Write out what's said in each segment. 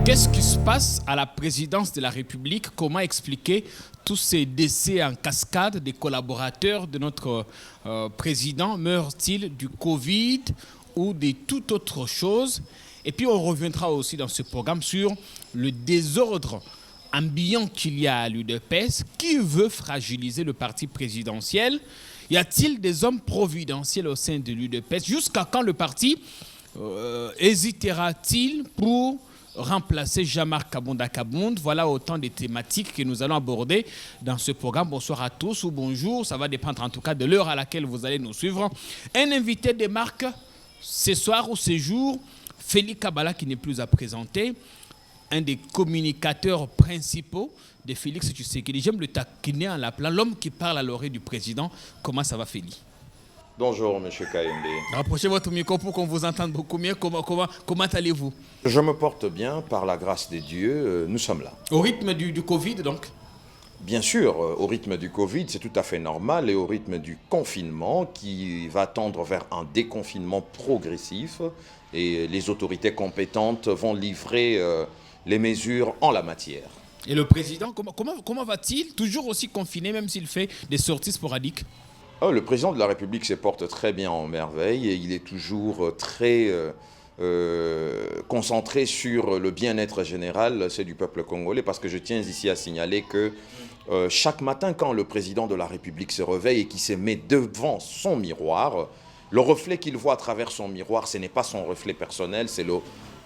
Qu'est-ce qui se passe à la présidence de la République? Comment expliquer tous ces décès en cascade des collaborateurs de notre président? Meurent-ils du Covid ou de toute autre chose? Et puis on reviendra aussi dans ce programme sur le désordre ambiant qu'il y a à l'UDPS. Qui veut fragiliser le parti présidentiel? Y a-t-il des hommes providentiels au sein de l'UDPS? Jusqu'à quand le parti hésitera-t-il pour remplacer Jean-Marc Kabonda-Kabonde? Voilà autant de thématiques que nous allons aborder dans ce programme. Bonsoir à tous ou bonjour. Ça va dépendre en tout cas de l'heure à laquelle vous allez nous suivre. Un invité des marques ce soir ou ce jour, Félix Kabala, qui n'est plus à présenter, un des communicateurs principaux de Félix Tshisekedi. J'aime le taquiner en l'appelant l'homme qui parle à l'oreille du président. Comment ça va, Félix? Bonjour, M. Kayembe. Rapprochez votre micro pour qu'on vous entende beaucoup mieux. Comment allez-vous? Je me porte bien, par la grâce de Dieu, nous sommes là. Au rythme du Covid, donc? Bien sûr, au rythme du Covid, c'est tout à fait normal, et au rythme du confinement qui va tendre vers un déconfinement progressif, et les autorités compétentes vont livrer les mesures en la matière. Et le président, comment va-t-il? Toujours aussi confiné, même s'il fait des sorties sporadiques? Le président de la République se porte très bien en merveille, et il est toujours très concentré sur le bien-être général, c'est du peuple congolais, parce que je tiens ici à signaler que chaque matin, quand le président de la République se réveille et qu'il se met devant son miroir, le reflet qu'il voit à travers son miroir, ce n'est pas son reflet personnel, c'est le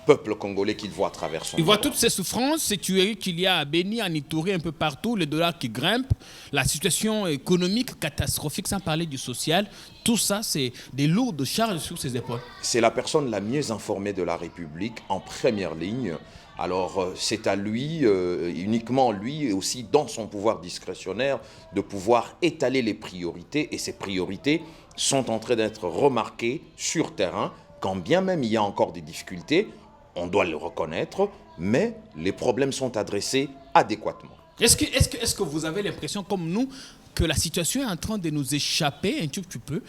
peuple congolais qu'il voit à travers son miroir. Il voit toutes ces souffrances, ces tueries qu'il y a à Béni, en Ituri, un peu partout, le dollar qui grimpe, la situation économique catastrophique, sans parler du social. Tout ça, c'est des lourdes charges sur ses épaules. C'est la personne la mieux informée de la République, en première ligne. Alors, c'est à lui, uniquement lui, et aussi dans son pouvoir discrétionnaire, de pouvoir étaler les priorités. Et ces priorités sont en train d'être remarquées sur terrain, quand bien même il y a encore des difficultés. On doit le reconnaître, mais les problèmes sont adressés adéquatement. Est-ce que vous avez l'impression, comme nous, que la situation est en train de nous échapper un tout petit peu,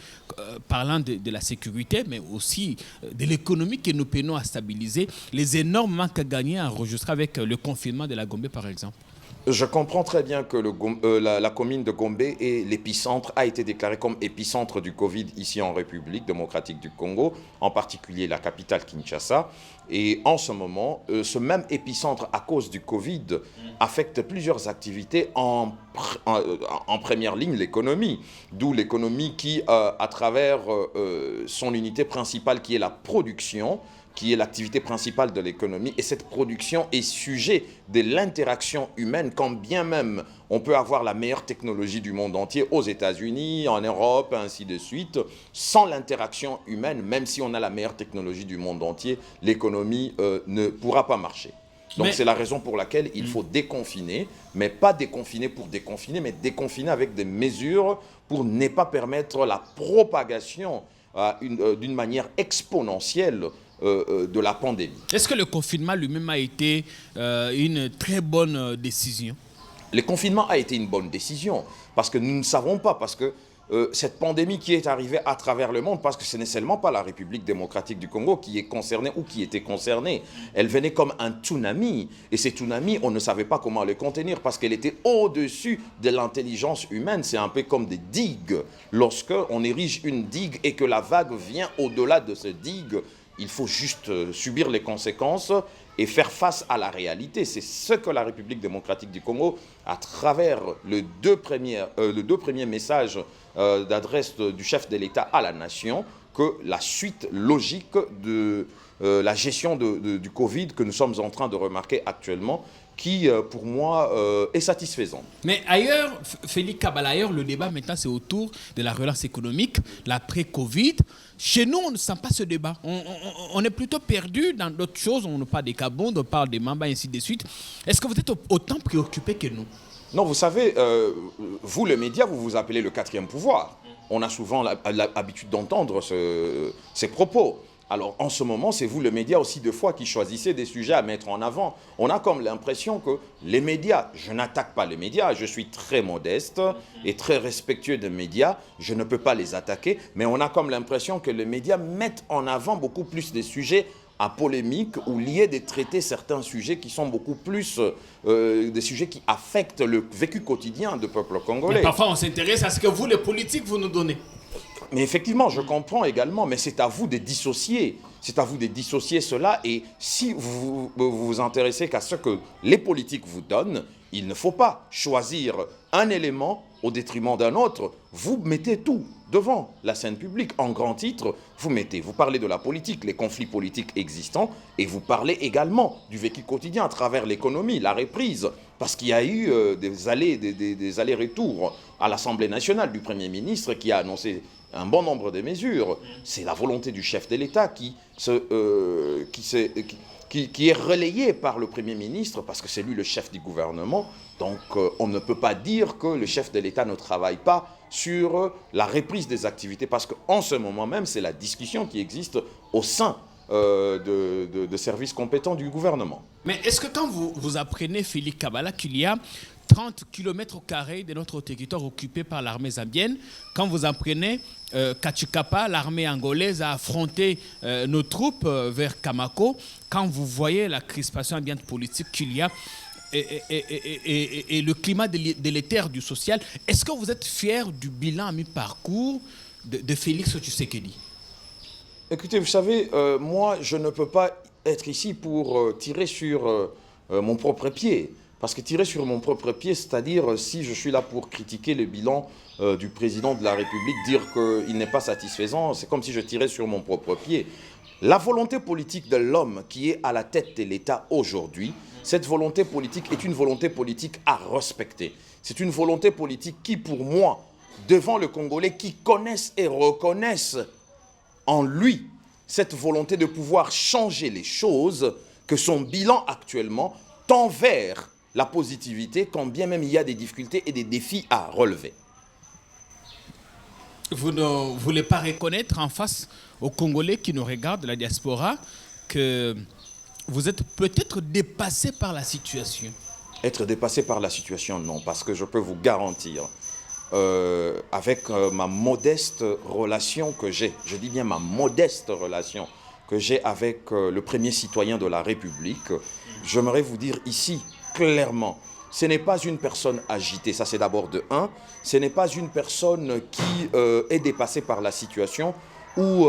parlant de la sécurité, mais aussi de l'économie que nous peinons à stabiliser, les énormes manques à gagner enregistrés avec le confinement de la Gombe, par exemple? Je comprends très bien que la commune de Gombe et l'épicentre a été déclarée comme épicentre du Covid ici en République démocratique du Congo, en particulier la capitale Kinshasa. Et en ce moment, ce même épicentre, à cause du Covid, affecte plusieurs activités, en première ligne l'économie. D'où l'économie qui, à travers son unité principale qui est la production, qui est l'activité principale de l'économie. Et cette production est sujet de l'interaction humaine, quand bien même on peut avoir la meilleure technologie du monde entier, aux États-Unis, en Europe, ainsi de suite. Sans l'interaction humaine, même si on a la meilleure technologie du monde entier, l'économie ne pourra pas marcher. Donc c'est la raison pour laquelle il faut déconfiner, mais pas déconfiner pour déconfiner, mais déconfiner avec des mesures pour ne pas permettre la propagation d'une manière exponentielle de la pandémie. Est-ce que le confinement lui-même a été une très bonne décision? Le confinement a été une bonne décision, parce que nous ne savons pas, parce que cette pandémie qui est arrivée à travers le monde, parce que ce n'est seulement pas la République démocratique du Congo qui est concernée ou qui était concernée, elle venait comme un tsunami, et ces tsunamis, on ne savait pas comment le contenir, parce qu'elle était au-dessus de l'intelligence humaine. C'est un peu comme des digues. Lorsqu'on érige une digue et que la vague vient au-delà de cette digue, il faut juste subir les conséquences et faire face à la réalité. C'est ce que la République démocratique du Congo, à travers les deux premiers messages d'adresse du chef de l'État à la nation, que la suite logique de la gestion du Covid que nous sommes en train de remarquer actuellement, qui, pour moi, est satisfaisante. Mais ailleurs, Félix Kabala, ailleurs, le débat maintenant, c'est autour de la relance économique, l'après-Covid. Chez nous, on ne sent pas ce débat. On est plutôt perdu dans d'autres choses. On parle des Kabondes, on parle des Mamba, ainsi de suite. Est-ce que vous êtes autant préoccupé que nous? Non, vous savez, vous, les médias, vous vous appelez le quatrième pouvoir. On a souvent l'habitude d'entendre ces propos. Alors, en ce moment, c'est vous, les médias, aussi deux fois, qui choisissez des sujets à mettre en avant. On a comme l'impression que les médias, je n'attaque pas les médias, je suis très modeste et très respectueux des médias, je ne peux pas les attaquer, mais on a comme l'impression que les médias mettent en avant beaucoup plus des sujets à polémique ou lié de traiter certains sujets qui sont beaucoup plus des sujets qui affectent le vécu quotidien du peuple congolais. Mais parfois, on s'intéresse à ce que vous, les politiques, vous nous donnez. Mais effectivement, je comprends également, mais c'est à vous de dissocier. C'est à vous de dissocier cela. Et si vous vous intéressez qu'à ce que les politiques vous donnent, il ne faut pas choisir un élément au détriment d'un autre. Vous mettez tout devant la scène publique. En grand titre, vous parlez de la politique, les conflits politiques existants, et vous parlez également du vécu quotidien à travers l'économie, la reprise. Parce qu'il y a eu des allers-retours à l'Assemblée nationale du Premier ministre qui a annoncé un bon nombre de mesures. C'est la volonté du chef de l'État qui est relayée par le Premier ministre, parce que c'est lui le chef du gouvernement. Donc on ne peut pas dire que le chef de l'État ne travaille pas sur la reprise des activités, parce qu'en ce moment même, c'est la discussion qui existe au sein de services compétents du gouvernement. Mais est-ce que quand vous apprenez, Félix Kabala, qu'il y a 30 km² de notre territoire occupé par l'armée zambienne, quand vous apprenez Kachikapa, l'armée angolaise, a affronté nos troupes vers Kamako, quand vous voyez la crispation ambiante politique qu'il y a et le climat délétère du social, est-ce que vous êtes fier du bilan à mi-parcours de Félix Tshisekedi? Écoutez, vous savez, moi, je ne peux pas être ici pour tirer sur mon propre pied. Parce que tirer sur mon propre pied, c'est-à-dire si je suis là pour critiquer le bilan du président de la République, dire qu'il n'est pas satisfaisant, c'est comme si je tirais sur mon propre pied. La volonté politique de l'homme qui est à la tête de l'État aujourd'hui, cette volonté politique est une volonté politique à respecter. C'est une volonté politique qui, pour moi, devant le Congolais qui connaissent et reconnaissent en lui cette volonté de pouvoir changer les choses, que son bilan actuellement tend vers la positivité, quand bien même il y a des difficultés et des défis à relever. Vous ne voulez pas reconnaître en face aux Congolais qui nous regardent de la diaspora que vous êtes peut-être dépassé par la situation? Être dépassé par la situation, non, parce que je peux vous garantir, avec ma modeste relation que j'ai, je dis bien ma modeste relation que j'ai avec le premier citoyen de la République, j'aimerais vous dire ici, clairement, ce n'est pas une personne agitée, ça c'est d'abord de un, ce n'est pas une personne qui est dépassée par la situation ou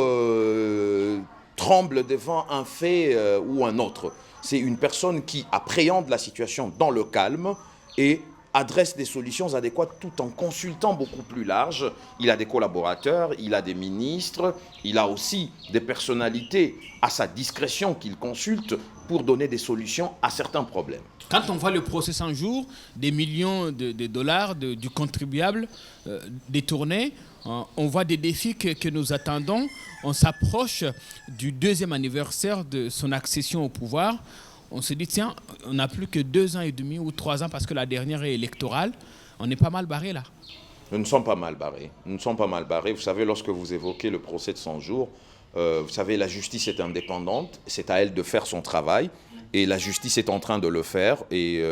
tremble devant un fait ou un autre. C'est une personne qui appréhende la situation dans le calme et adresse des solutions adéquates tout en consultant beaucoup plus large. Il a des collaborateurs, il a des ministres, il a aussi des personnalités à sa discrétion qu'il consulte pour donner des solutions à certains problèmes. Quand on voit le procès 100 jours, des millions de dollars du contribuable détournés, on voit des défis que nous attendons. On s'approche du 2e anniversaire de son accession au pouvoir. On se dit, tiens, on n'a plus que 2 ans et demi ou 3 ans parce que la dernière est électorale. On est pas mal barré là. Nous ne sommes pas mal barrés. Nous ne sommes pas mal barrés. Vous savez, lorsque vous évoquez le procès de 100 jours, vous savez, la justice est indépendante. C'est à elle de faire son travail. Et la justice est en train de le faire. Et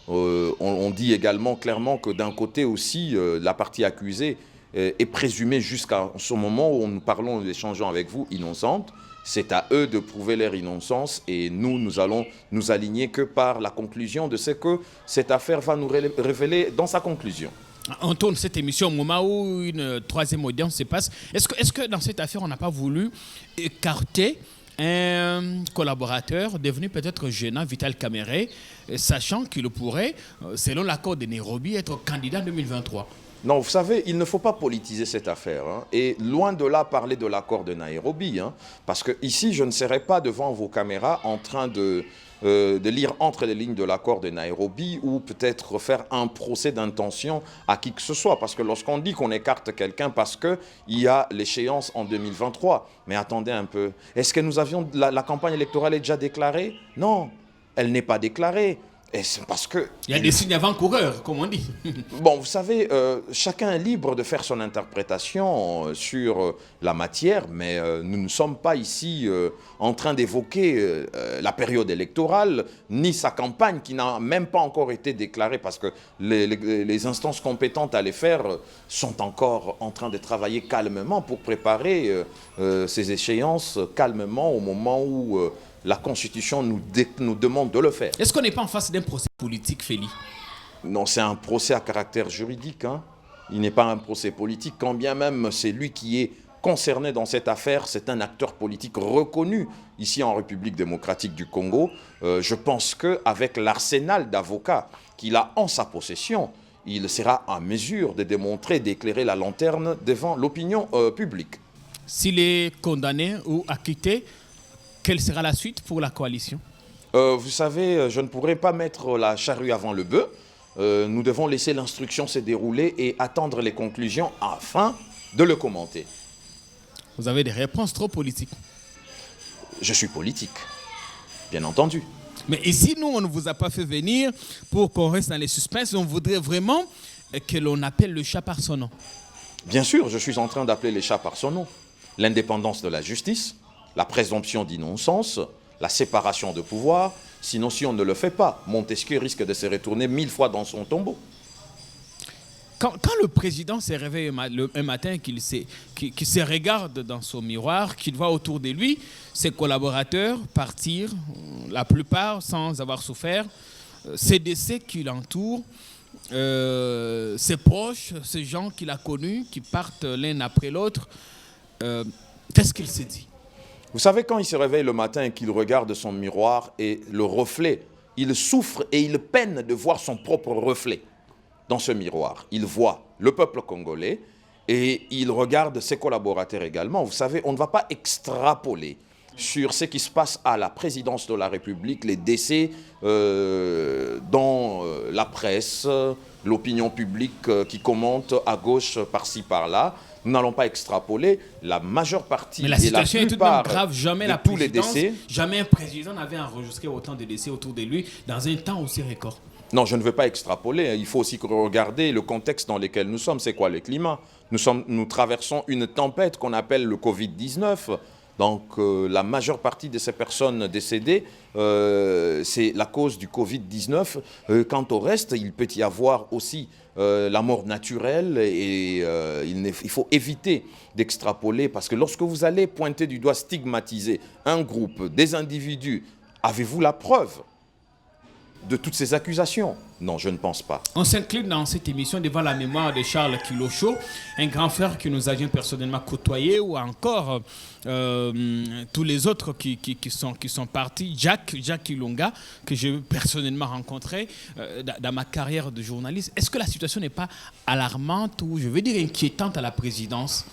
on dit également clairement que d'un côté aussi, la partie accusée est présumée jusqu'à ce moment où nous parlons, nous échangeons avec vous, innocente. C'est à eux de prouver leur innocence et nous allons nous aligner que par la conclusion de ce que cette affaire va nous révéler dans sa conclusion. On tourne cette émission au moment où une 3e audience se passe. Est-ce que dans cette affaire, on n'a pas voulu écarter un collaborateur devenu peut-être gênant, Vital Kamerhe, sachant qu'il pourrait, selon l'accord de Nairobi, être candidat en 2023? Non, vous savez, il ne faut pas politiser cette affaire. Et loin de là, parler de l'accord de Nairobi. Parce que ici, je ne serai pas devant vos caméras en train de lire entre les lignes de l'accord de Nairobi ou peut-être faire un procès d'intention à qui que ce soit. Parce que lorsqu'on dit qu'on écarte quelqu'un parce qu'il y a l'échéance en 2023, mais attendez un peu, est-ce que nous avions la campagne électorale est déjà déclarée? Non, elle n'est pas déclarée. Et c'est parce que... Il y a des signes avant-coureurs, comme on dit. Bon, vous savez, chacun est libre de faire son interprétation sur la matière, mais nous ne sommes pas ici en train d'évoquer la période électorale, ni sa campagne qui n'a même pas encore été déclarée, parce que les instances compétentes à les faire sont encore en train de travailler calmement pour préparer ces échéances calmement au moment où la Constitution nous demande de le faire. Est-ce qu'on n'est pas en face d'un procès politique, Félix? Non, c'est un procès à caractère juridique. Hein. Il n'est pas un procès politique, quand bien même c'est lui qui est concerné dans cette affaire. C'est un acteur politique reconnu ici en République démocratique du Congo. Je pense qu'avec l'arsenal d'avocats qu'il a en sa possession, il sera en mesure de démontrer, d'éclairer la lanterne devant l'opinion publique. S'il est condamné ou acquitté, quelle sera la suite pour la coalition? Vous savez, je ne pourrais pas mettre la charrue avant le bœuf. Nous devons laisser l'instruction se dérouler et attendre les conclusions afin de le commenter. Vous avez des réponses trop politiques. Je suis politique, bien entendu. Mais ici, nous, on ne vous a pas fait venir pour qu'on reste dans les suspens. On voudrait vraiment que l'on appelle le chat par son nom. Bien sûr, je suis en train d'appeler les chats par son nom. L'indépendance de la justice, la présomption d'innocence, la séparation de pouvoir. Sinon, si on ne le fait pas, Montesquieu risque de se retourner 1000 fois dans son tombeau. Quand le président s'est réveillé un matin, qu'il se regarde dans son miroir, qu'il voit autour de lui ses collaborateurs partir, la plupart sans avoir souffert, ses décès qui l'entourent, ses proches, ces gens qu'il a connus, qui partent l'un après l'autre, qu'est-ce qu'il s'est dit? Vous savez, quand il se réveille le matin et qu'il regarde son miroir et le reflet, il souffre et il peine de voir son propre reflet dans ce miroir. Il voit le peuple congolais et il regarde ses collaborateurs également. Vous savez, on ne va pas extrapoler sur ce qui se passe à la présidence de la République, les décès dans la presse, l'opinion publique qui commente à gauche par-ci par-là. Nous n'allons pas extrapoler la majeure partie mais la et la situation est tout de plupart même grave. Jamais de la tous les décès. Jamais un président n'avait enregistré autant de décès autour de lui dans un temps aussi record. Non, je ne veux pas extrapoler. Il faut aussi regarder le contexte dans lequel nous sommes. C'est quoi le climat? Nous traversons une tempête qu'on appelle le Covid-19. Donc, la majeure partie de ces personnes décédées, c'est la cause du Covid-19. Quant au reste, il peut y avoir aussi la mort naturelle et il faut éviter d'extrapoler parce que lorsque vous allez pointer du doigt, stigmatiser un groupe, des individus, avez-vous la preuve de toutes ces accusations? Non, je ne pense pas. On s'incline dans cette émission devant la mémoire de Charles Kilocho, un grand frère que nous avions personnellement côtoyé, ou encore tous les autres qui sont partis. Jack Ilonga, que j'ai personnellement rencontré dans ma carrière de journaliste. Est-ce que la situation n'est pas alarmante ou, je veux dire, inquiétante à la présidence?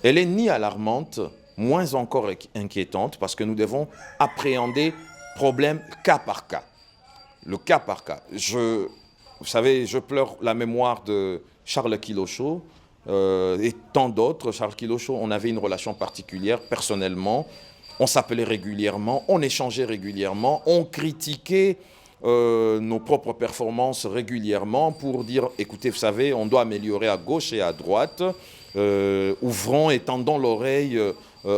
Elle est ni alarmante, moins encore inquiétante, parce que nous devons appréhender problème cas par cas. Le cas par cas. Vous savez, je pleure la mémoire de Charles Kilocho et tant d'autres. Charles Kilocho, on avait une relation particulière personnellement. On s'appelait régulièrement, on échangeait régulièrement, on critiquait nos propres performances régulièrement pour dire, écoutez, vous savez, on doit améliorer à gauche et à droite. Ouvrons et tendons l'oreille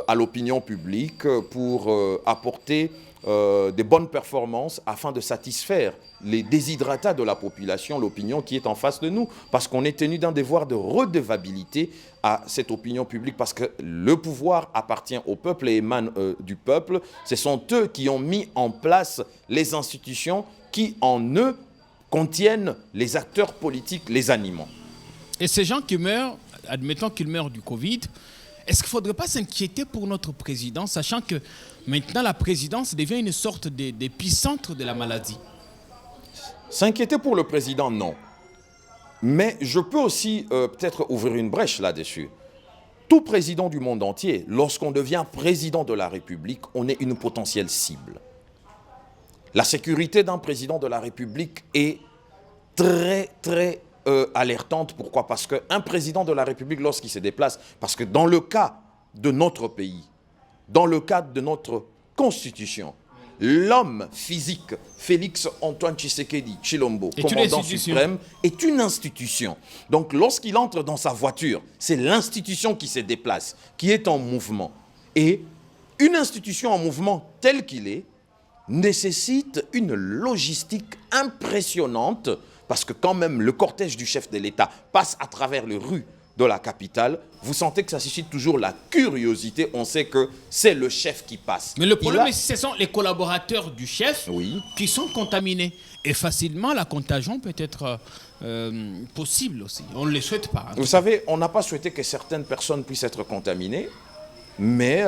à l'opinion publique pour apporter des bonnes performances afin de satisfaire les déshydratats de la population, l'opinion qui est en face de nous. Parce qu'on est tenu d'un devoir de redevabilité à cette opinion publique, parce que le pouvoir appartient au peuple et émane du peuple. Ce sont eux qui ont mis en place les institutions qui, en eux, contiennent les acteurs politiques, les animaux. Et ces gens qui meurent, admettons qu'ils meurent du Covid, est-ce qu'il ne faudrait pas s'inquiéter pour notre président, sachant que maintenant la présidence devient une sorte d'épicentre de la maladie? S'inquiéter pour le président, non. Mais je peux aussi peut-être ouvrir une brèche là-dessus. Tout président du monde entier, lorsqu'on devient président de la République, on est une potentielle cible. La sécurité d'un président de la République est très, très alertante. Pourquoi? Parce qu'un président de la République, lorsqu'il se déplace, parce que dans le cas de notre pays, dans le cadre de notre Constitution, l'homme physique, Félix Antoine Tshisekedi Tshilombo, commandant suprême, est une institution. Donc lorsqu'il entre dans sa voiture, c'est l'institution qui se déplace, qui est en mouvement. Et une institution en mouvement telle qu'il est nécessite une logistique impressionnante parce que quand même le cortège du chef de l'État passe à travers les rues de la capitale, vous sentez que ça suscite toujours la curiosité. On sait que c'est le chef qui passe. Mais le problème, ce sont les collaborateurs du chef qui sont contaminés. Et facilement, la contagion peut être possible aussi. On ne le souhaite pas. Vous savez, on n'a pas souhaité que certaines personnes puissent être contaminées, mais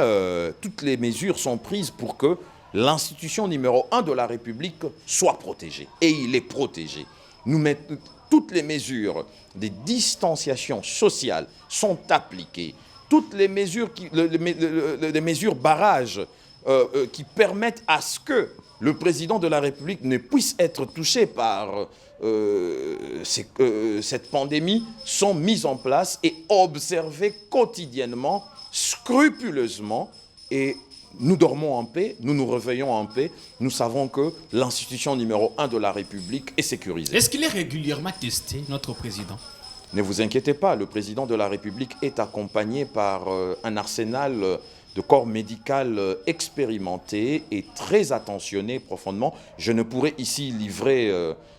toutes les mesures sont prises pour que l'institution numéro 1 de la République soit protégée. Et il est protégé. Nous mettons toutes les mesures de distanciation sociale sont appliquées. Toutes les mesures, les mesures barrages qui permettent à ce que le président de la République ne puisse être touché par cette pandémie sont mises en place et observées quotidiennement, scrupuleusement, et nous dormons en paix, nous nous réveillons en paix, nous savons que l'institution numéro 1 de la République est sécurisée. Est-ce qu'il est régulièrement testé, notre président? Ne vous inquiétez pas, le président de la République est accompagné par un arsenal de corps médical expérimenté et très attentionné profondément. Je ne pourrais ici livrer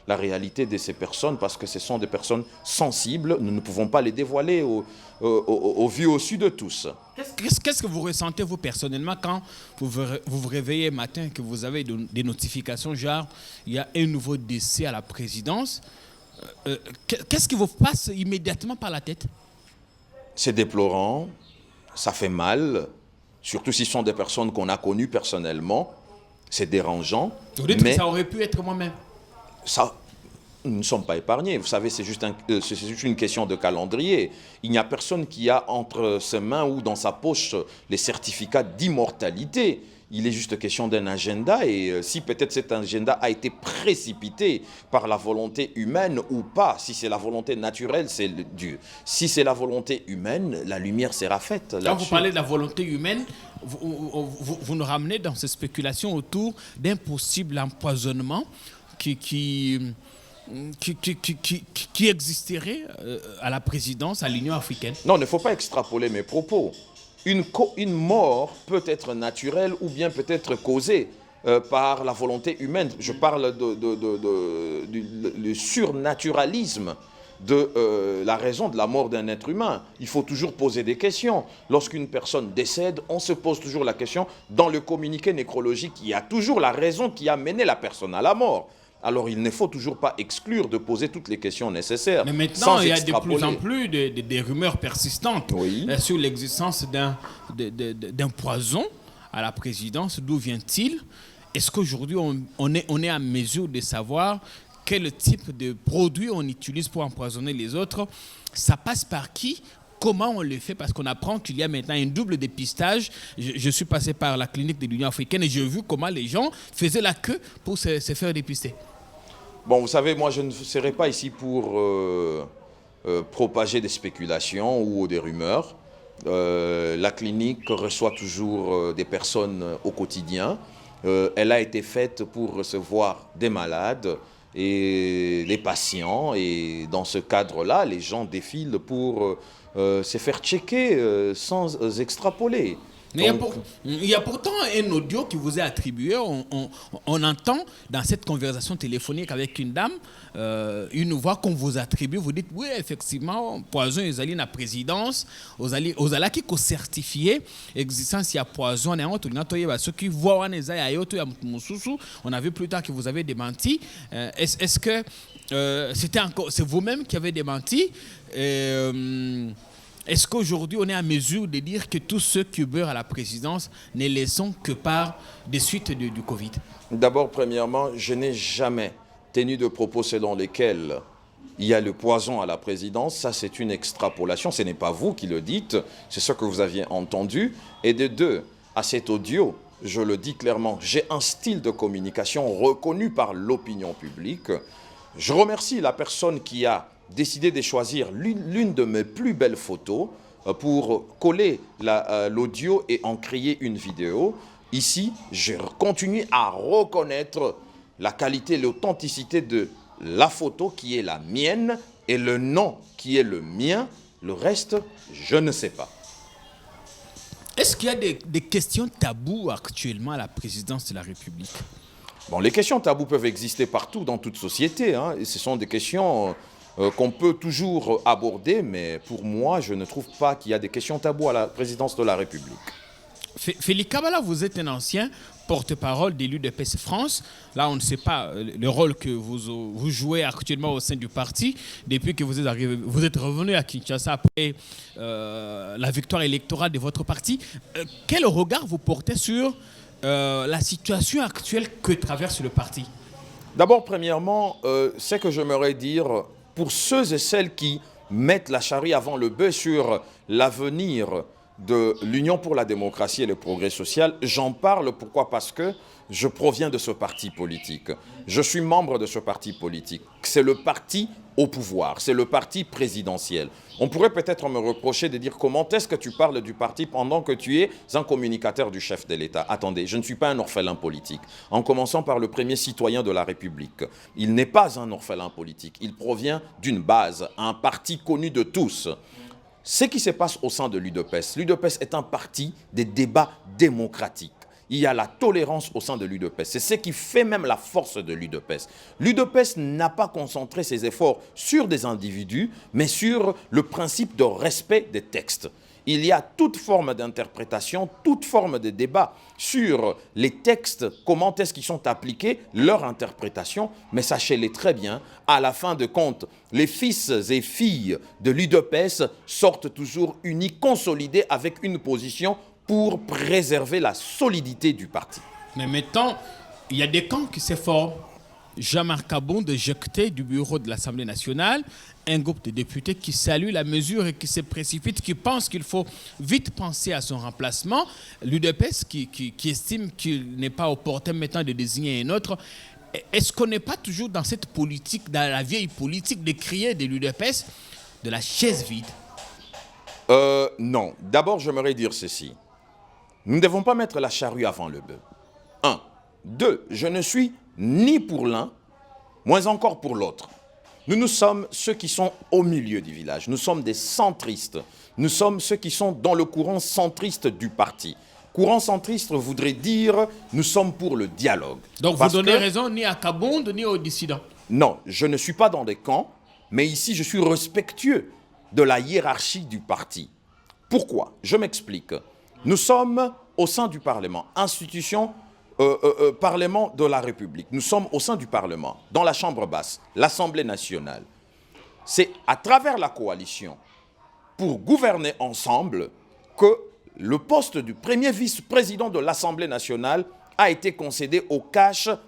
la réalité de ces personnes parce que ce sont des personnes sensibles. Nous ne pouvons pas les dévoiler au vu au su de tous. Qu'est-ce que vous ressentez, vous, personnellement, quand vous réveillez matin, que vous avez des notifications, genre, il y a un nouveau décès à la présidence? Qu'est-ce qui vous passe immédiatement par la tête? C'est déplorant, ça fait mal, surtout si ce sont des personnes qu'on a connues personnellement. C'est dérangeant. Vous dites que ça aurait pu être moi-même? Ça, nous ne sommes pas épargnés. Vous savez, c'est juste une question de calendrier. Il n'y a personne qui a entre ses mains ou dans sa poche les certificats d'immortalité. Il est juste question d'un agenda et si peut-être cet agenda a été précipité par la volonté humaine ou pas, si c'est la volonté naturelle, c'est Dieu. Si c'est la volonté humaine, la lumière sera faite. Quand vous parlez de la volonté humaine, vous nous ramenez dans ces spéculations autour d'un possible empoisonnement qui existerait à la présidence, à l'Union africaine. Non, il ne faut pas extrapoler mes propos. Une mort peut être naturelle ou bien peut être causée par la volonté humaine. Je parle du surnaturalisme de la raison de la mort d'un être humain. Il faut toujours poser des questions. Lorsqu'une personne décède, on se pose toujours la question. Dans le communiqué nécrologique, il y a toujours la raison qui a mené la personne à la mort. Alors, il ne faut toujours pas exclure de poser toutes les questions nécessaires. Mais maintenant, il y a de plus en plus des rumeurs persistantes sur l'existence d'un poison à la présidence. D'où vient-il? Est-ce qu'aujourd'hui, on est en mesure de savoir quel type de produit on utilise pour empoisonner les autres? Ça passe par qui? Comment on le fait? Parce qu'on apprend qu'il y a maintenant un double dépistage. Je suis passé par la clinique de l'Union africaine et j'ai vu comment les gens faisaient la queue pour se faire dépister. Bon, vous savez, moi, je ne serai pas ici pour propager des spéculations ou des rumeurs. La clinique reçoit toujours des personnes au quotidien. Elle a été faite pour recevoir des malades et les patients. Et dans ce cadre-là, les gens défilent pour se faire checker sans extrapoler. Mais il y a pourtant un audio qui vous est attribué. On entend dans cette conversation téléphonique avec une dame, une voix qu'on vous attribue. Vous dites, oui, effectivement, poison, ils allaient la présidence, aux allés qui certifié existence, il y a poison, et ceux qui voient, on a vu plus tard que vous avez démenti. Est-ce que c'est vous-même qui avez démenti? Est-ce qu'aujourd'hui, on est en mesure de dire que tous ceux qui meurent à la présidence ne le sont que par des suites du Covid? D'abord, premièrement, je n'ai jamais tenu de propos selon lesquels il y a le poison à la présidence. Ça, c'est une extrapolation. Ce n'est pas vous qui le dites, c'est ce que vous aviez entendu. Et de deux, à cet audio, je le dis clairement, j'ai un style de communication reconnu par l'opinion publique. Je remercie la personne qui a décidé de choisir l'une de mes plus belles photos pour coller l'audio et en créer une vidéo. Ici, je continue à reconnaître la qualité, l'authenticité de la photo qui est la mienne et le nom qui est le mien. Le reste, je ne sais pas. Est-ce qu'il y a des questions taboues actuellement à la présidence de la République? Bon, les questions taboues peuvent exister partout dans toute société, hein, et ce sont des questions qu'on peut toujours aborder, mais pour moi, je ne trouve pas qu'il y a des questions taboues à la présidence de la République. Félix Kabala, vous êtes un ancien porte-parole de l'UDPS France. Là, on ne sait pas le rôle que vous jouez actuellement au sein du parti depuis que vous êtes revenu à Kinshasa après la victoire électorale de votre parti. Quel regard vous portez sur la situation actuelle que traverse le parti? D'abord, premièrement, c'est que j'aimerais dire, pour ceux et celles qui mettent la charrue avant le bœuf sur l'avenir de l'Union pour la démocratie et le progrès social, j'en parle. Pourquoi? Parce que je proviens de ce parti politique. Je suis membre de ce parti politique. C'est le parti au pouvoir, c'est le parti présidentiel. On pourrait peut-être me reprocher de dire comment est-ce que tu parles du parti pendant que tu es un communicateur du chef de l'État. Attendez, je ne suis pas un orphelin politique. En commençant par le premier citoyen de la République. Il n'est pas un orphelin politique. Il provient d'une base, un parti connu de tous. Ce qui se passe au sein de l'UDPS, l'UDPS est un parti des débats démocratiques. Il y a la tolérance au sein de l'UDPS. C'est ce qui fait même la force de l'UDPS. L'UDPS n'a pas concentré ses efforts sur des individus, mais sur le principe de respect des textes. Il y a toute forme d'interprétation, toute forme de débat sur les textes, comment est-ce qu'ils sont appliqués, leur interprétation. Mais sachez-les très bien, à la fin de compte, les fils et filles de l'UDPS sortent toujours unis, consolidés avec une position pour préserver la solidité du parti. Mais maintenant, il y a des camps qui se forment. Jean-Marc Abound jeté du bureau de l'Assemblée nationale un groupe de députés qui salue la mesure et qui se précipite, qui pense qu'il faut vite penser à son remplacement. L'UDPS qui estime qu'il n'est pas opportun maintenant de désigner un autre. Est-ce qu'on n'est pas toujours dans cette politique, dans la vieille politique de crier de l'UDPS de la chaise vide? Non. D'abord, j'aimerais dire ceci. Nous ne devons pas mettre la charrue avant le bœuf. 1. 2. Je ne suis ni pour l'un, moins encore pour l'autre. Nous sommes ceux qui sont au milieu du village. Nous sommes des centristes. Nous sommes ceux qui sont dans le courant centriste du parti. Courant centriste voudrait dire nous sommes pour le dialogue. Donc vous donnez raison ni à Kabound ni aux dissidents? Non, je ne suis pas dans des camps, mais ici je suis respectueux de la hiérarchie du parti. Pourquoi? Je m'explique. Nous sommes au sein du Parlement, institution Parlement de la République. Nous sommes au sein du Parlement, dans la Chambre basse, l'Assemblée nationale. C'est à travers la coalition, pour gouverner ensemble, que le poste du premier vice-président de l'Assemblée nationale a été concédé au CACH/UDPS.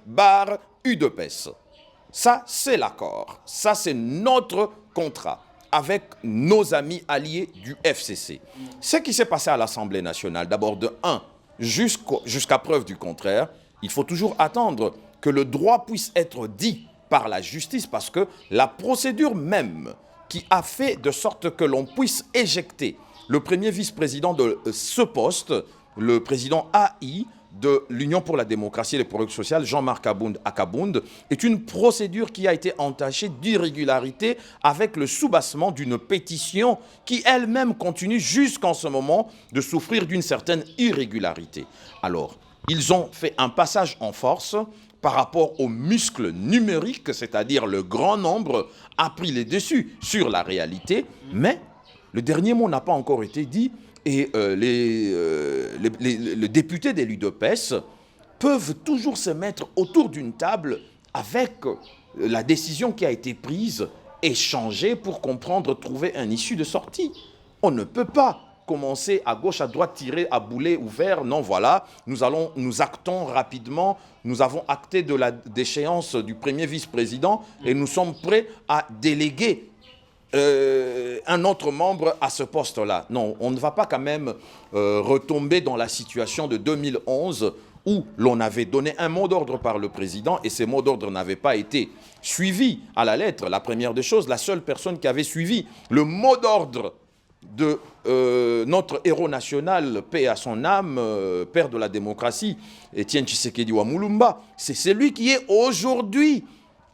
Ça, c'est l'accord. Ça, c'est notre contrat avec nos amis alliés du FCC. Ce qui s'est passé à l'Assemblée nationale, d'abord de 1, jusqu'à preuve du contraire, il faut toujours attendre que le droit puisse être dit par la justice, parce que la procédure même qui a fait de sorte que l'on puisse éjecter le premier vice-président de ce poste, le président AI de l'Union pour la démocratie et le progrès social, Jean-Marc Akabound, est une procédure qui a été entachée d'irrégularité avec le soubassement d'une pétition qui elle-même continue jusqu'en ce moment de souffrir d'une certaine irrégularité. Alors, ils ont fait un passage en force par rapport aux muscles numériques, c'est-à-dire le grand nombre a pris les dessus sur la réalité, mais le dernier mot n'a pas encore été dit. Et les députés de l'UDPS peuvent toujours se mettre autour d'une table avec la décision qui a été prise, échanger pour comprendre, trouver un issue de sortie. On ne peut pas commencer à gauche, à droite, tirer à boulet ouvert. Non, voilà, nous actons rapidement. Nous avons acté de la déchéance du premier vice-président et nous sommes prêts à déléguer un autre membre à ce poste-là. Non, on ne va pas quand même retomber dans la situation de 2011 où l'on avait donné un mot d'ordre par le président et ces mots d'ordre n'avaient pas été suivis à la lettre. La première des choses, la seule personne qui avait suivi le mot d'ordre de notre héros national, paix à son âme, père de la démocratie, Étienne Tshisekedi Wamulumba. C'est celui qui est aujourd'hui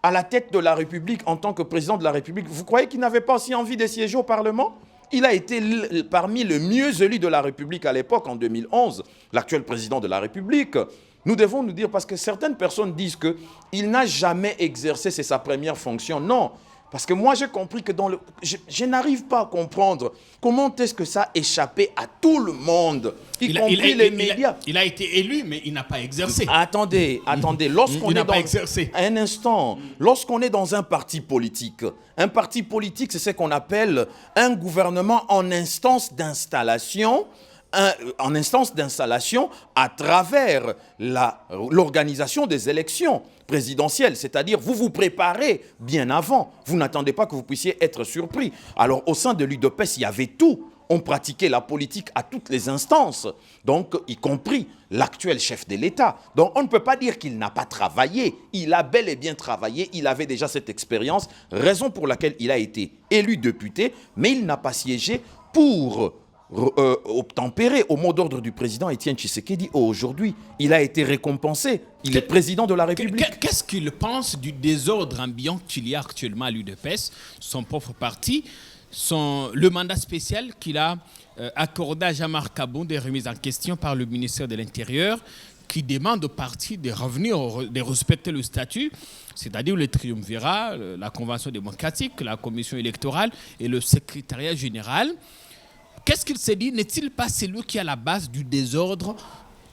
à la tête de la République en tant que président de la République. Vous croyez qu'il n'avait pas aussi envie de siéger au Parlement? Il a été parmi les mieux élus de la République à l'époque, en 2011, l'actuel président de la République. Nous devons nous dire, parce que certaines personnes disent qu'il n'a jamais exercé, c'est sa première fonction. Non, parce que moi j'ai compris que je n'arrive pas à comprendre comment est-ce que ça a échappé à tout le monde, y compris les médias. Il a été élu, mais il n'a pas exercé. Attendez, lorsqu'on il n'a est pas dans exercé. un instant, lorsqu'on est dans un parti politique, c'est ce qu'on appelle un gouvernement en instance d'installation. En instance d'installation à travers l'organisation des élections présidentielles. C'est-à-dire, vous vous préparez bien avant. Vous n'attendez pas que vous puissiez être surpris. Alors, au sein de l'UDPS, il y avait tout. On pratiquait la politique à toutes les instances, donc y compris l'actuel chef de l'État. Donc, on ne peut pas dire qu'il n'a pas travaillé. Il a bel et bien travaillé. Il avait déjà cette expérience, raison pour laquelle il a été élu député, mais il n'a pas siégé pour obtempérer au mot d'ordre du président Étienne Tshisekedi. Aujourd'hui, il a été récompensé. Il est président de la République. Qu'est-ce qu'il pense du désordre ambiant qu'il y a actuellement à l'UDPS, son propre parti, le mandat spécial qu'il a accordé à Jean-Marc Kabound est remis en question par le ministère de l'Intérieur, qui demande au parti de revenir, de respecter le statut, c'est-à-dire le triumvirat, la Convention démocratique, la commission électorale et le secrétariat général. Qu'est-ce qu'il s'est dit? N'est-il pas celui qui est à la base du désordre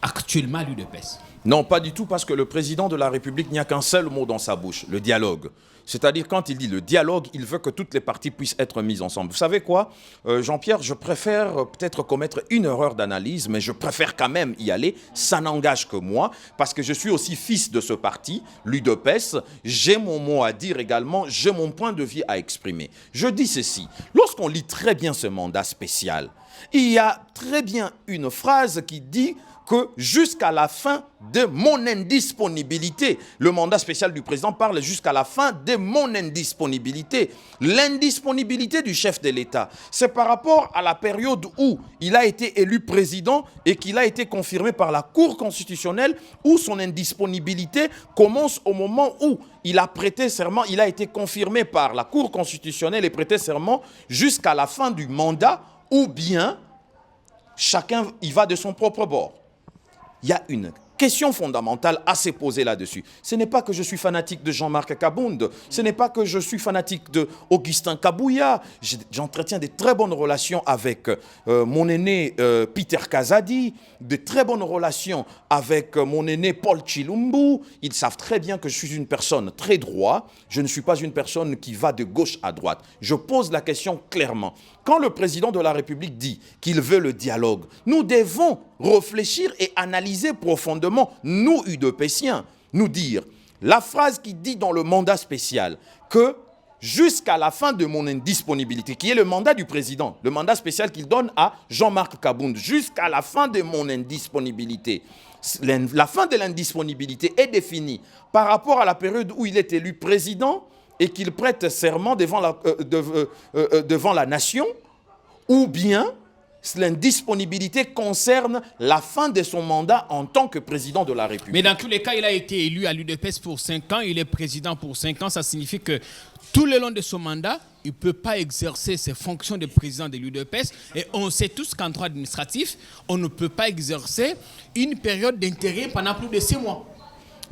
actuellement à l'UDPS? Non, pas du tout, parce que le président de la République n'y a qu'un seul mot dans sa bouche, le dialogue. C'est-à-dire, quand il dit le dialogue, il veut que toutes les parties puissent être mises ensemble. Vous savez quoi, Jean-Pierre, je préfère peut-être commettre une erreur d'analyse, mais je préfère quand même y aller. Ça n'engage que moi, parce que je suis aussi fils de ce parti, l'UDPS. J'ai mon mot à dire également, j'ai mon point de vue à exprimer. Je dis ceci, lorsqu'on lit très bien ce mandat spécial, il y a très bien une phrase qui dit que jusqu'à la fin de mon indisponibilité, le mandat spécial du président parle jusqu'à la fin de mon indisponibilité. L'indisponibilité du chef de l'État, c'est par rapport à la période où il a été élu président et qu'il a été confirmé par la Cour constitutionnelle, où son indisponibilité commence au moment où il a prêté serment, il a été confirmé par la Cour constitutionnelle et prêté serment jusqu'à la fin du mandat, ou bien chacun y va de son propre bord. Il y a une question fondamentale à se poser là-dessus. Ce n'est pas que je suis fanatique de Jean-Marc Kabound, ce n'est pas que je suis fanatique d'Augustin Kabouya. J'entretiens de très bonnes relations avec mon aîné Peter Kazadi, de très bonnes relations avec mon aîné Paul Chilumbu. Ils savent très bien que je suis une personne très droite. Je ne suis pas une personne qui va de gauche à droite. Je pose la question clairement. Quand le président de la République dit qu'il veut le dialogue, nous devons réfléchir et analyser profondément, nous, UDPSiens, nous dire la phrase qui dit dans le mandat spécial que jusqu'à la fin de mon indisponibilité, qui est le mandat du président, le mandat spécial qu'il donne à Jean-Marc Kabound, jusqu'à la fin de mon indisponibilité. La fin de l'indisponibilité est définie par rapport à la période où il est élu président et qu'il prête serment devant la nation, ou bien l'indisponibilité concerne la fin de son mandat en tant que président de la République. Mais dans tous les cas, il a été élu à l'UDPS pour 5 ans, il est président pour 5 ans, ça signifie que tout le long de son mandat, il ne peut pas exercer ses fonctions de président de l'UDPS. Et on sait tous qu'en droit administratif, on ne peut pas exercer une période d'intérim pendant plus de 6 mois.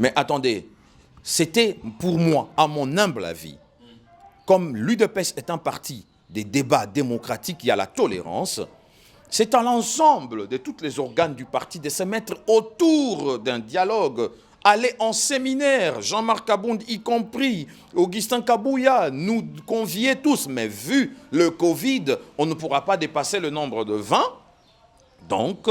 Mais attendez, c'était pour moi, à mon humble avis, comme l'UDPS est un parti des débats démocratiques, il y a la tolérance, c'est à l'ensemble de tous les organes du parti de se mettre autour d'un dialogue, aller en séminaire, Jean-Marc Kabound y compris, Augustin Kabouya, nous convier tous, mais vu le Covid, on ne pourra pas dépasser le nombre de 20, donc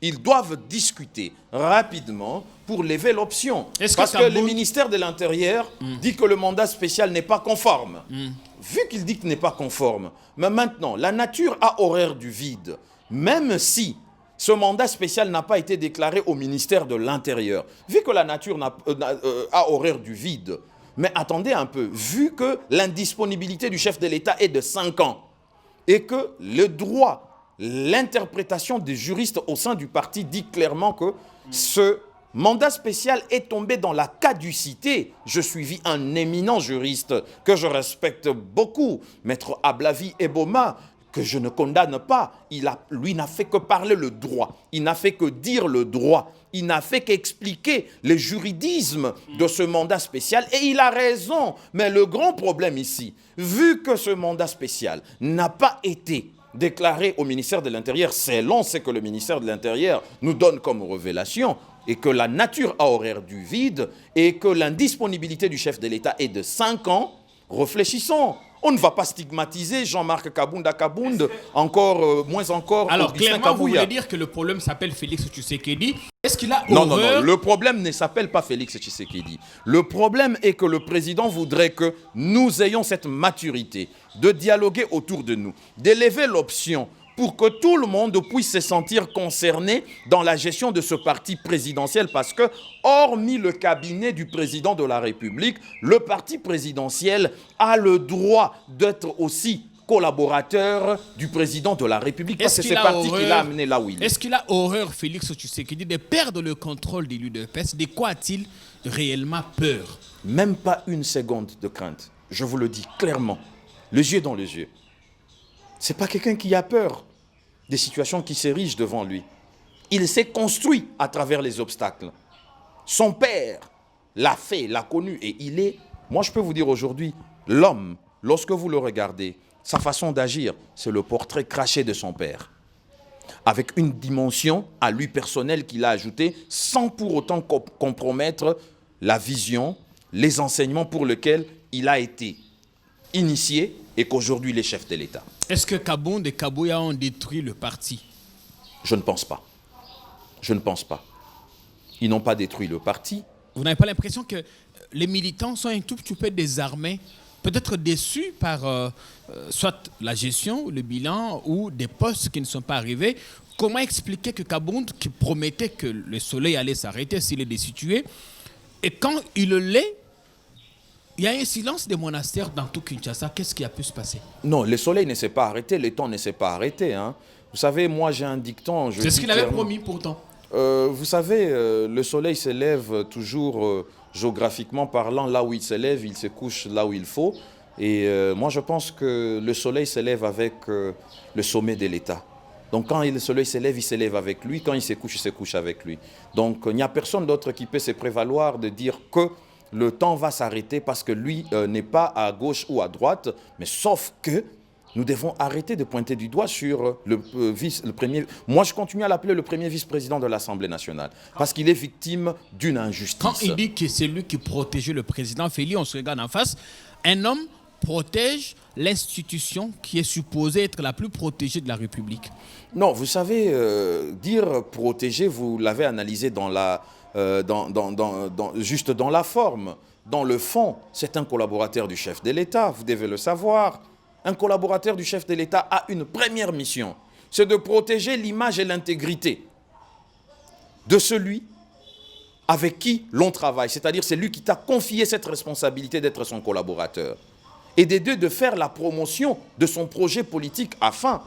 ils doivent discuter rapidement pour lever l'option. Parce que le ministère de l'Intérieur dit que le mandat spécial n'est pas conforme. Vu qu'il dit qu'il n'est pas conforme, mais maintenant, la nature a horreur du vide. Même si ce mandat spécial n'a pas été déclaré au ministère de l'Intérieur, vu que la nature a horreur du vide, mais attendez un peu, vu que l'indisponibilité du chef de l'État est de 5 ans, et que le droit, l'interprétation des juristes au sein du parti dit clairement que ce mandat spécial est tombé dans la caducité. Je suivis un éminent juriste que je respecte beaucoup, Maître Ablavi Eboma, que je ne condamne pas. Lui n'a fait que parler le droit. Il n'a fait que dire le droit. Il n'a fait qu'expliquer le juridisme de ce mandat spécial. Et il a raison. Mais le grand problème ici, vu que ce mandat spécial n'a pas été déclaré au ministère de l'Intérieur, selon ce que le ministère de l'Intérieur nous donne comme révélation, et que la nature a horaire du vide, et que l'indisponibilité du chef de l'État est de 5 ans, réfléchissons. On ne va pas stigmatiser Jean-Marc Kabounda Kabound, moins encore. Alors, clairement, vous voulez dire que le problème s'appelle Félix Tshisekedi. Est-ce qu'il a Non, le problème ne s'appelle pas Félix Tshisekedi. Le problème est que le président voudrait que nous ayons cette maturité de dialoguer autour de nous, d'élever l'option pour que tout le monde puisse se sentir concerné dans la gestion de ce parti présidentiel, parce que, hormis le cabinet du président de la République, le parti présidentiel a le droit d'être aussi collaborateur du président de la République, parce que c'est le parti qui l'a amené là où il est. Est-ce qu'il a horreur, Félix Tshisekedi, de perdre le contrôle de l'UDPS? De quoi a-t-il réellement peur? Même pas une seconde de crainte. Je vous le dis clairement, les yeux dans les yeux. Ce n'est pas quelqu'un qui a peur des situations qui s'érigent devant lui. Il s'est construit à travers les obstacles. Son père l'a fait, l'a connu, et il est, moi je peux vous dire aujourd'hui, l'homme, lorsque vous le regardez, sa façon d'agir, c'est le portrait craché de son père, avec une dimension à lui personnelle qu'il a ajoutée, sans pour autant compromettre la vision, les enseignements pour lesquels il a été initié et qu'aujourd'hui il est chef de l'État. Est-ce que Kabound et Kabouya ont détruit le parti? Je ne pense pas. Je ne pense pas. Ils n'ont pas détruit le parti. Vous n'avez pas l'impression que les militants sont un tout petit peu désarmés, peut-être déçus par soit la gestion, le bilan ou des postes qui ne sont pas arrivés? Comment expliquer que Kabound, qui promettait que le soleil allait s'arrêter s'il est destitué, et quand il l'est, il y a un silence des monastères dans tout Kinshasa. Qu'est-ce qui a pu se passer? Non, le soleil ne s'est pas arrêté, le temps ne s'est pas arrêté. Hein. Vous savez, moi j'ai un dicton. C'est ce qu'il avait promis pourtant. Vous savez, le soleil se lève toujours géographiquement parlant, là où il se lève, il se couche là où il faut. Et moi je pense que le soleil se lève avec le sommet de l'État. Donc quand le soleil se lève avec lui. Quand il se couche avec lui. Donc il n'y a personne d'autre qui peut se prévaloir de dire que le temps va s'arrêter parce que lui n'est pas à gauche ou à droite, mais sauf que nous devons arrêter de pointer du doigt sur le premier... Moi, je continue à l'appeler le premier vice-président de l'Assemblée nationale, parce qu'il est victime d'une injustice. Quand il dit que c'est lui qui protégeait le président Félix, on se regarde en face, un homme protège l'institution qui est supposée être la plus protégée de la République. Non, vous savez, dire protéger, vous l'avez analysé dans la... juste dans la forme. Dans le fond, c'est un collaborateur du chef de l'État, vous devez le savoir. Un collaborateur du chef de l'État a une première mission, c'est de protéger l'image et l'intégrité de celui avec qui l'on travaille. C'est-à-dire, c'est lui qui t'a confié cette responsabilité d'être son collaborateur. Et des deux, de faire la promotion de son projet politique afin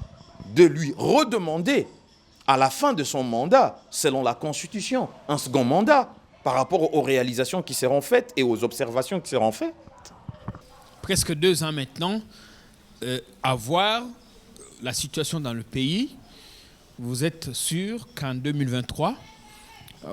de lui redemander à la fin de son mandat, selon la Constitution, un second mandat par rapport aux réalisations qui seront faites et aux observations qui seront faites. Presque 2 ans maintenant, à voir la situation dans le pays, vous êtes sûr qu'en 2023,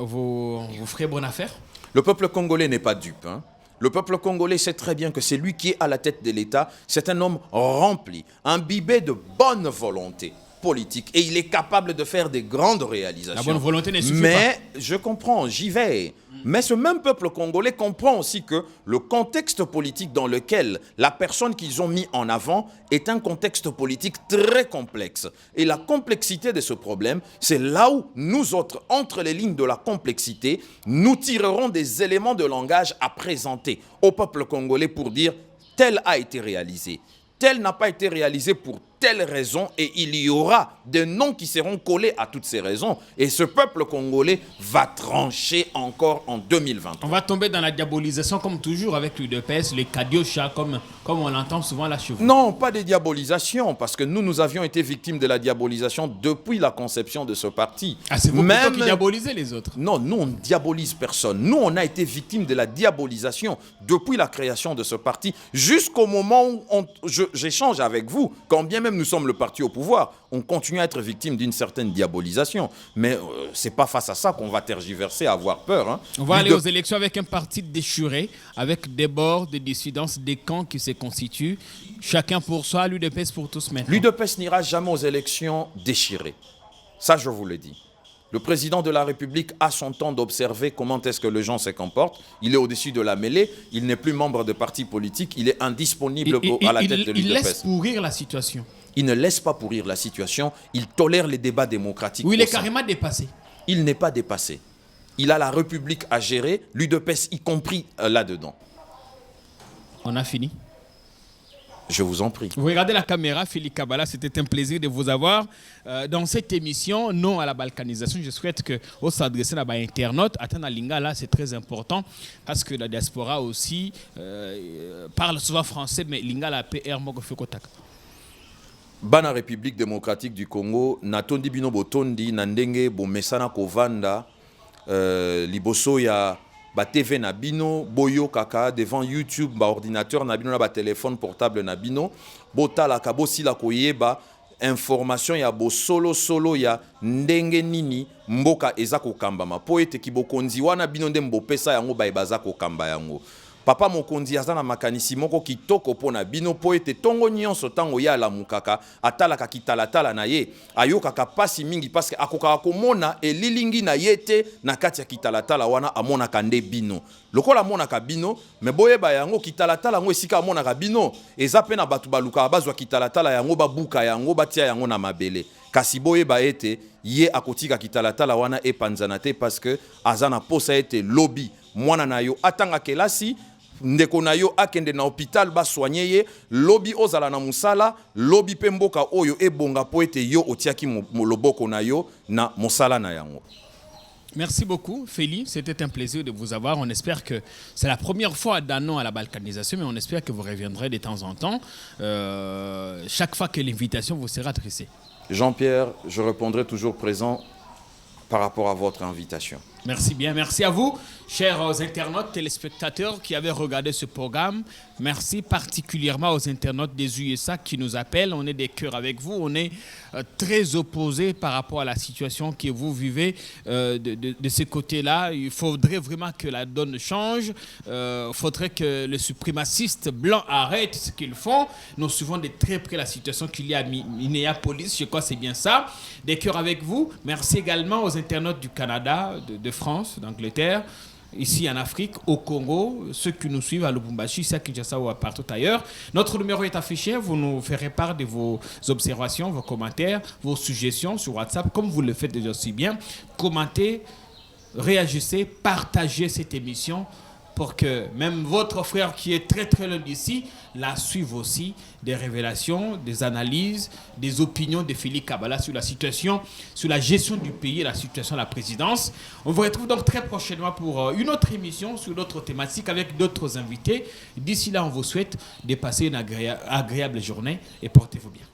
vous ferez bonne affaire? Le peuple congolais n'est pas dupe. Hein. Le peuple congolais sait très bien que c'est lui qui est à la tête de l'État. C'est un homme rempli, imbibé de bonne volonté politique. Et il est capable de faire des grandes réalisations. La bonne volonté ne suffit pas. Mais je comprends, j'y vais. Mais ce même peuple congolais comprend aussi que le contexte politique dans lequel la personne qu'ils ont mis en avant est un contexte politique très complexe. Et la complexité de ce problème, c'est là où nous autres, entre les lignes de la complexité, nous tirerons des éléments de langage à présenter au peuple congolais pour dire tel a été réalisé. Tel n'a pas été réalisé pour telle raison et il y aura des noms qui seront collés à toutes ces raisons. Et ce peuple congolais va trancher encore en 2020. On va tomber dans la diabolisation comme toujours avec l'UDPS, les Kadiocha, comme on l'entend souvent là chez vous. Non, pas de diabolisation, parce que nous avions été victimes de la diabolisation depuis la conception de ce parti. Ah, c'est vous plutôt qui diabolisez les autres? Non, nous on ne diabolise personne. Nous on a été victimes de la diabolisation depuis la création de ce parti jusqu'au moment où j'échange avec vous. Quand bien même nous sommes le parti au pouvoir, on continue à être victime d'une certaine diabolisation. Mais c'est pas face à ça qu'on va tergiverser, avoir peur. Hein. On va aller aux élections avec un parti déchiré, avec des bords, des dissidences, des camps qui se constituent. Chacun pour soi, l'UDPS pour tous maintenant. L'UDPS n'ira jamais aux élections déchirées. Ça, je vous le dis. Le président de la République a son temps d'observer comment est-ce que les gens se comportent. Il est au-dessus de la mêlée. Il n'est plus membre de parti politique. Il est indisponible à la tête de l'UDPS. Il laisse pourrir la situation. Il ne laisse pas pourrir la situation. Il tolère les débats démocratiques. Oui, il est carrément dépassé. Il n'est pas dépassé. Il a la République à gérer, l'UDPS y compris là-dedans. On a fini. Je vous en prie. Vous regardez la caméra, Philippe Kabala, c'était un plaisir de vous avoir dans cette émission Non à la balkanisation. Je souhaite que vous s'adressez à l'internaute. Atana Lingala, c'est très important parce que la diaspora aussi parle souvent français, mais Lingala PR Mogofekotaka. Bana République démocratique du Congo, natondi bino botondi nandenge bomesana kovanda liboso ya ba TV na bino boyo kaka devant YouTube ba ordinateur na bino na ba téléphone portable na bino botala ka bosila koyeba information ya bo solo ya ndenge nini mboka eza kokambama po ete kibokonzi wana bino nde mbopesa yango ba ebaza kokamba yango. Papa mokonzi azana makanisi moko kitoko pona bino po ete tongo nyonso tango ya la mukaka atalaka kitalatala na ye ayokaka pasi mingi parce que akoka komona elilingi na yete na kati ya kitalatala wana amonaka nde bino lokola amonaka bino me boyeba yango kitalatala ngo esika amonaka bino eza pe na batu baluka bazwa kitalatala yango babuka yango batia yango na mabele kasi boyeba ete ye akotika kitalatala wana epanzana te parce que azana posa ete lobby mwana na yo atanga kelasi ndeko na yo akende na hôpital ba soigner ye lobby ozala na musala lobby pe mboka oyo ebonga po ete yo otiaki loboko na yo na musala na yango. Merci beaucoup, Feli. C'était un plaisir de vous avoir. On espère que c'est la première fois d'un an à la balkanisation, mais on espère que vous reviendrez de temps en temps, chaque fois que l'invitation vous sera adressée. Jean-Pierre, je répondrai toujours présent par rapport à votre invitation. Merci bien, merci à vous, chers internautes, téléspectateurs qui avaient regardé ce programme. Merci particulièrement aux internautes des USA qui nous appellent. On est des cœurs avec vous. On est très opposés par rapport à la situation que vous vivez de ce côté-là. Il faudrait vraiment que la donne change. Il faudrait que les suprémacistes blancs arrêtent ce qu'ils font. Nous suivons de très près la situation qu'il y a à Minneapolis. Je crois que c'est bien ça. Des cœurs avec vous. Merci également aux internautes du Canada, de France, d'Angleterre, ici en Afrique, au Congo, ceux qui nous suivent à Lubumbashi, à Kinshasa ou partout ailleurs. Notre numéro est affiché, vous nous ferez part de vos observations, vos commentaires, vos suggestions sur WhatsApp, comme vous le faites déjà si bien. Commentez, réagissez, partagez cette émission pour que même votre frère qui est très très loin d'ici la suive aussi, des révélations, des analyses, des opinions de Philippe Kabala sur la situation, sur la gestion du pays et la situation de la présidence. On vous retrouve donc très prochainement pour une autre émission sur d'autres thématiques avec d'autres invités. D'ici là, on vous souhaite de passer une agréable journée et portez-vous bien.